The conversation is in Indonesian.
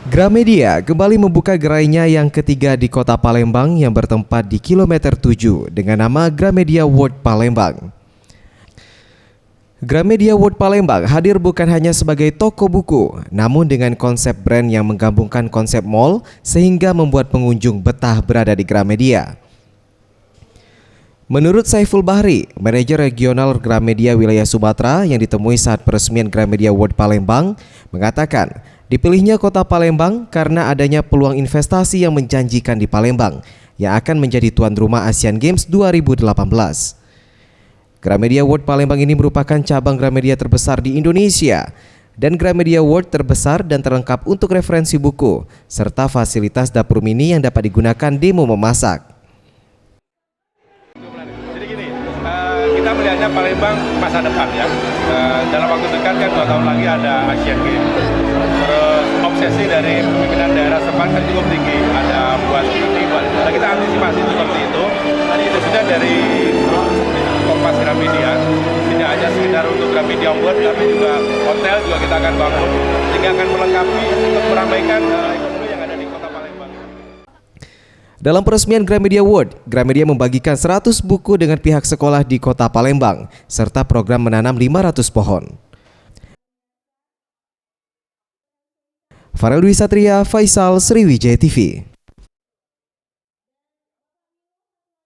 Gramedia kembali membuka gerainya yang ketiga di Kota Palembang yang bertempat di kilometer 7 dengan nama Gramedia World Palembang. Gramedia World Palembang hadir bukan hanya sebagai toko buku, namun dengan konsep brand yang menggabungkan konsep mall sehingga membuat pengunjung betah berada di Gramedia. Menurut Saiful Bahri, manajer regional Gramedia wilayah Sumatera yang ditemui saat peresmian Gramedia World Palembang, mengatakan dipilihnya Kota Palembang karena adanya peluang investasi yang menjanjikan di Palembang yang akan menjadi tuan rumah Asian Games 2018. Gramedia World Palembang ini merupakan cabang Gramedia terbesar di Indonesia dan Gramedia World terbesar dan terlengkap untuk referensi buku serta fasilitas dapur mini yang dapat digunakan demo memasak. Jadi gini, kita melihatnya Palembang masa depan ya. Dalam waktu dekat kan 2 tahun lagi ada Asian Games. Terus obsesi dari pimpinan daerah setempat kan cukup tinggi. Ada buat seperti nah, kita antisipasi seperti itu. Tadi itu sudah dari Kompas Gramedia, tidak hanya sekedar untuk Gramedia World, tapi juga hotel juga kita akan bangun sehingga akan melengkapi untuk meramaikan ekonomi yang ada di Kota Palembang. Dalam peresmian Gramedia World, Gramedia membagikan 100 buku dengan pihak sekolah di Kota Palembang serta program menanam 500 pohon. Farel Dwi Satria, Faisal, Sriwijaya TV.